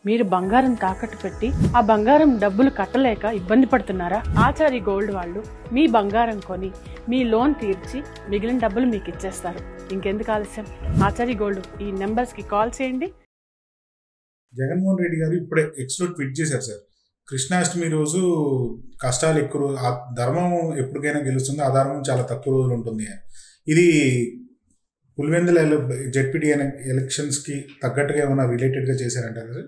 మీరు బంగారం తాకట్టు పెట్టి ఆ బంగారం డబ్బులు కట్టలేక ఇబ్బంది పడుతున్నారా? ఆచారి గోల్డ్ వాళ్ళు మీ బంగారం కొని మీ లోన్ తీర్చి మిగిలిన డబ్బులు మీకు ఇచ్చేస్తారు. ఇంకెందుకు ఆలస్యం? ఆచారి గోల్డ్ ఈ నెంబర్స్ కి కాల్ చేయండి. జగన్మోహన్ రెడ్డి గారు ఇప్పుడే ఎక్స్లో ట్వీట్ చేశారు సార్. కృష్ణాష్టమి రోజు కష్టాలు ఎక్కువ, ధర్మం ఎప్పటికైనా గెలుస్తుంది, అధర్మం చాలా తక్కువ రోజులు ఉంటుంది. ఇది పులివెందుల జెడ్పీటీ ఎలక్షన్స్కి తగ్గట్టుగా ఏమైనా రిలేటెడ్గా చేశారంటారు సార్?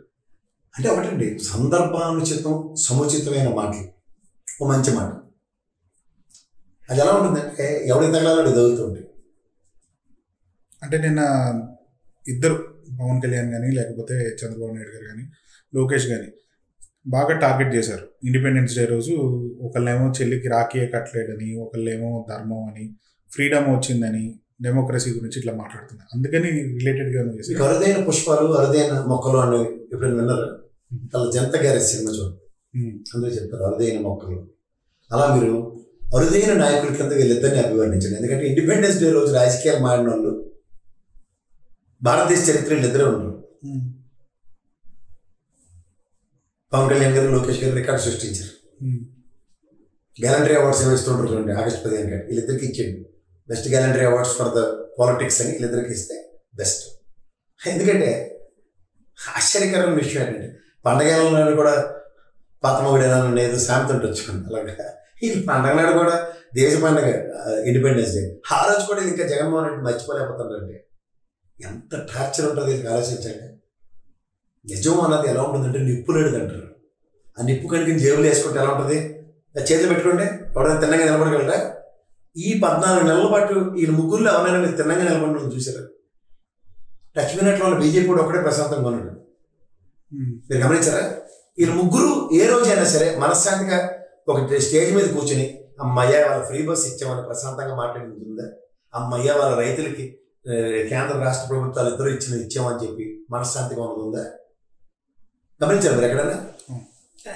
అంటే ఒకటండి, సందర్భానుచితం సముచితమైన మాటలు, ఓ మంచి మాట. అది ఎలా ఉంటుందంటే ఎవరికి తగలాలో చదువుతుంటే. అంటే నిన్న ఇద్దరు, పవన్ కళ్యాణ్ కానీ లేకపోతే చంద్రబాబు నాయుడు గారు కానీ లోకేష్ కానీ బాగా టార్గెట్ చేశారు. ఇండిపెండెన్స్ డే రోజు ఒకళ్ళేమో చెల్లికి రాఖీ కట్టలేదని, ఒకళ్ళేమో ధర్మం అని, ఫ్రీడమ్ వచ్చిందని, డెమోక్రసీ గురించి ఇట్లా మాట్లాడుతున్నారు. అందుకని రిలేటెడ్గా చేశారు. అరుదైన పుష్పాలు అరుదైన మొక్కలు అని ఎప్పుడైనా విన్నారు? అలా జనతా గ్యారేజ్ సినిమా చూడండి, అందులో చెప్తారు అరుదైన మొక్కలు. అలా మీరు అరుదైన నాయకుల కింద వీళ్ళిద్దరిని అభివర్ణించండి. ఎందుకంటే ఇండిపెండెన్స్ డే రోజు రాజకీయాలు మారిన వాళ్ళు భారతదేశ చరిత్ర వీళ్ళిద్దరే ఉన్నారు. పవన్ కళ్యాణ్ గారు, లోకేష్ గారు రికార్డు సృష్టించారు. గ్యాలంటరీ అవార్డ్స్ ఏమో ఇస్తుంటారు చూడండి, ఆగస్టు 15 వీళ్ళిద్దరికి ఇచ్చేయండి. Best gallantry awards for the politics అని వీళ్ళిద్దరికి ఇస్తే బెస్ట్. ఎందుకంటే ఆశ్చర్యకరమైన విషయం ఏంటంటే పండగల నాడు కూడా పాత మొగుడేనా ఏదో సామెత ఉండొచ్చు. అలాగా ఈ పండగ నాడు కూడా దేశ పండగ ఇండిపెండెన్స్ డే, ఆ రోజు కూడా ఇంకా జగన్మోహన్ రెడ్డి మర్చిపోలేకపోతాడంటే ఎంత టార్చర్ ఉంటుంది ఇది ఆలోచించండి. నిజం అన్నది ఎలా ఉంటుందంటే నిప్పు లేడు అంటారు. ఆ నిప్పు కనుక జేబులు వేసుకుంటే ఎలా ఉంటుంది? చేతులు పెట్టుకుంటే ఎవరైనా తిన్నగా నిలబడగలరా? ఈ 14 నెలల పాటు వీళ్ళ ముగ్గురులో ఎవరైనా మీరు తిన్నగా నిలబడి చూసారు? టచ్ మినిట్లో ఉన్న బీజేపీ కూడా ఒకటే ప్రశాంతంగా ఉన్నాడు. మీరు గమనించారా? వీళ్ళ ముగ్గురు ఏ రోజైనా సరే మనశ్శాంతిగా ఒక స్టేజ్ మీద కూర్చుని అమ్మయ్య వాళ్ళ ఫ్రీ బస్ ఇచ్చామని ప్రశాంతంగా మాట్లాడింది ఉందా? అమ్మయ్య వాళ్ళ రైతులకి కేంద్ర రాష్ట్ర ప్రభుత్వాలు ఇద్దరు ఇచ్చామని చెప్పి మనశ్శాంతిగా ఉన్నది ఉందా? గమనించారు మీరు ఎక్కడైనా?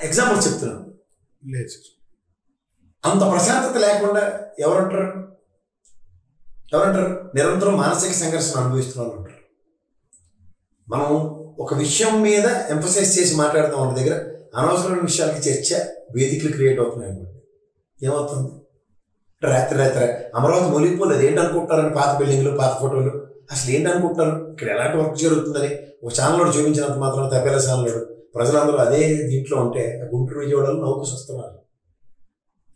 ఎగ్జాంపుల్ చెప్తున్నాను. లేదు, అంత ప్రశాంతత లేకుండా ఎవరంటారు? నిరంతరం మానసిక సంఘర్షణ అనుభవిస్తున్న వాళ్ళు ఉంటారు. మనం ఒక విషయం మీద ఎంఫసైజ్ చేసి మాట్లాడతాం, వాళ్ళ దగ్గర అనవసరమైన విషయాలకి చర్చ వేదికలు క్రియేట్ అవుతున్నాయి అనుకోండి. ఏమవుతుంది? రాత్రి అమరావతి మొలిగిపోలేదు. ఏంటనుకుంటున్నారని పాత బిల్డింగ్లు, పాత ఫోటోలు, అసలు ఏంటనుకుంటున్నారు? ఇక్కడ ఎలాంటి వర్క్ జరుగుతుందని ఒక ఛానల్లో చూపించినంత మాత్రం తప్పేలా ఛానల్ ప్రజలందరూ అదే దీంట్లో ఉంటే గుంటూరు విజయవాడలో నౌకు వస్తున్నారు.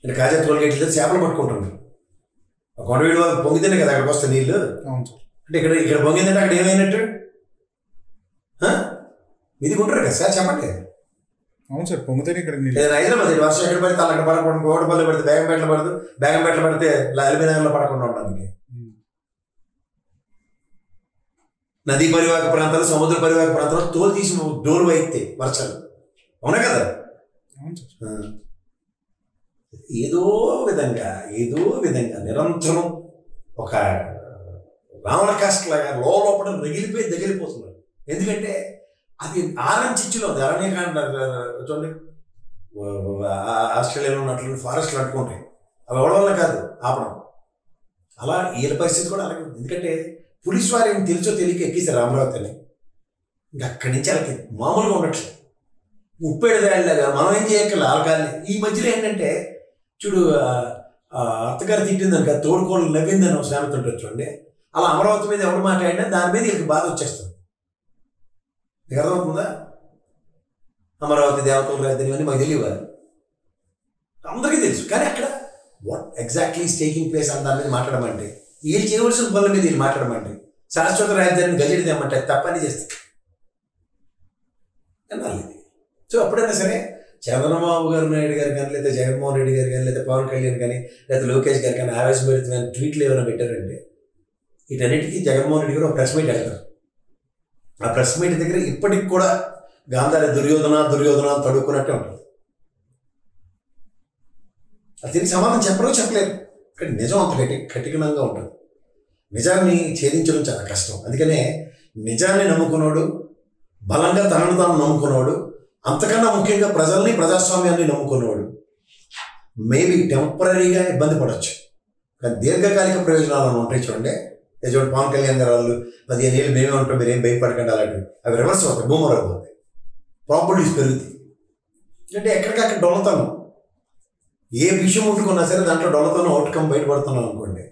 ఇక్కడ కాజా టోల్గేట్లు చేపలు పట్టుకుంటున్నారు. కొండవీడు వాళ్ళు పొంగితేనే కదా అక్కడికి వస్తే నీళ్ళు. అంటే ఇక్కడ పొంగిందంటే అక్కడ ఏమైనట్టు? ఇది గుంటారు కదా సార్, చెప్పండి. అవును సార్, పొంగితేనే ఇక్కడ హైదరాబాద్ వర్షం ఎక్కడ పడితే అక్కడ పడకూడదు, కోటపల్లి పడితే బేగంపేటలో పడదు, బేగంపేటలో పడితే ఎల్బీనగర్లో పడకుండా ఉండడానికి. నదీ పరివాహక ప్రాంతాలు, సముద్ర పరివాహక ప్రాంతాలు తోలు తీసి డోర్ వైతే వర్షాలు, అవునా కదా? ఏదో విధంగా నిరంతరం ఒక రావణ కాస్ట్ లాగా లోపల రగిలిపోతున్నారు. ఎందుకంటే అది ఆరంచిచ్చులో ఉంది. అరణ్యకాండ చూడండి, ఆస్ట్రేలియాలో ఉన్నట్లు ఫారెస్ట్లు అట్టుకుంటాయి. అవి ఎవరి వల్ల కాదు ఆపడం. అలా వీళ్ళ పరిస్థితి కూడా అలాగే ఉంది. ఎందుకంటే పోలీసు వారు ఏం తెలుసో తెలియక ఎక్కేసారు అమరావతి అని. ఇంకా అక్కడి నుంచి వాళ్ళకి మామూలుగా ఉండట్లేదు. 37 ఏళ్ళగా మనం ఏం చేయక్కర్లే ఆల్కాలని. ఈ మధ్యలో ఏంటంటే చూడు, అత్తగారు తిట్టిందని కదా, తోడుకోళ్ళు నవ్విందని ఒక సామెత ఉంటుంది చూడండి. అలా అమరావతి మీద ఎవరు మాట్లాడినా దాని మీద వీళ్ళకి బాధ వచ్చేస్తుంది. మీకు అర్థమవుతుందా? అమరావతి దేవతలు రాజధాని అని మాకు తెలియవాలి, అందరికీ తెలుసు. కానీ అక్కడ what exactly is taking place అని దాని మీద మాట్లాడమంటే, వీళ్ళు చేయవలసిన పనుల మీద వీళ్ళు మాట్లాడమంటే, శాశ్వత రాజధానిని గజెట్ తెమ్మంటే తప్పని చేస్తారు అనాలి. సో అప్పుడైనా సరే చంద్రబాబు నాయుడు గారు కానీ, లేదా జగన్మోహన్ రెడ్డి గారు కానీ, లేదా పవన్ కళ్యాణ్ కానీ, లేదా లోకేష్ గారు కానీ ఆవేశభరితమైన ట్వీట్లు ఏమైనా పెట్టారంటే వీటన్నిటికీ జగన్మోహన్ రెడ్డి గారు ఒక ప్రెస్ మీట్ వెళ్తారు. ఆ ప్రెస్ మీట్ దగ్గర ఇప్పటికి కూడా గాంధారి దుర్యోధన తడుక్కున్నట్టే ఉంటుంది. అది దీనికి సమాధానం చెప్పలేరు. కానీ నిజం అంత కఠినంగా ఉంటుంది. నిజాన్ని ఛేదించడం చాలా కష్టం. అందుకనే నిజాన్ని నమ్ముకున్నాడు, బలంగా తనను తాను నమ్ముకున్నాడు, అంతకన్నా ముఖ్యంగా ప్రజల్ని, ప్రజాస్వామ్యాన్ని నమ్ముకున్నవాడు మేబీ టెంపరీగా ఇబ్బంది పడవచ్చు, కానీ దీర్ఘకాలిక ప్రయోజనాలను ఉంటాయి. చూడండి, చూడండి పవన్ కళ్యాణ్ గారు వాళ్ళు 15 ఏళ్ళు మేమే ఉంటాం, మీరేం భయపడకండి అలాంటివి. అవి రివర్స్ అవుతాయి, బూమర్ అవుతాయి. ప్రాబిలిటీస్ పెరుగుతాయి. అంటే ఎక్కడికక్కడ డొల్లతనం, ఏ విషయం ముట్టుకున్నా సరే దాంట్లో డొల్లతనం అవుట్కమ్ బయటపడుతున్నాం అనుకోండి,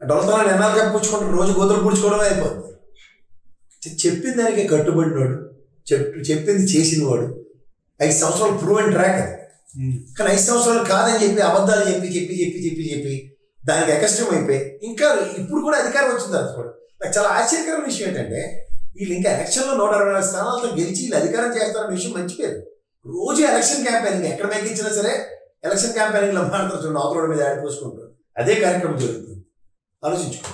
ఆ డొల్లతనాన్ని ఎన్నాళ్ళు కప్పించుకుంటారు, రోజు గోతులు పుడుచుకోవడమే అయిపోతుంది. చెప్పిన దానికి కట్టుబడినవాడు, చెప్పింది చేసినవాడు 5 సంవత్సరాలు ప్రూవ్ అండ్ ట్రాక్ అది. కానీ 5 సంవత్సరాలు కాదని చెప్పి అబద్ధాలు చెప్పి చెప్పి చెప్పి చెప్పి చెప్పి దానికి ఎకస్ట్రం అయిపోయి ఇంకా ఇప్పుడు కూడా అధికారం వచ్చింది అనుకోండి. నాకు చాలా ఆశ్చర్యకరమైన విషయం ఏంటంటే వీళ్ళు ఇంకా ఎలక్షన్లో 124 స్థానాలతో గెలిచి వీళ్ళు అధికారం చేస్తారన్న విషయం మర్చిపోయారు. రోజు ఎలక్షన్ క్యాంపెయినింగ్ ఎక్కడ మేకిచ్చినా సరే ఎలక్షన్ క్యాంపెయినింగ్లో మాట్లాడుతున్న అవతల మీద ఆడిపోసుకుంటారు. అదే కార్యక్రమం జరుగుతుంది. ఆలోచించుకో.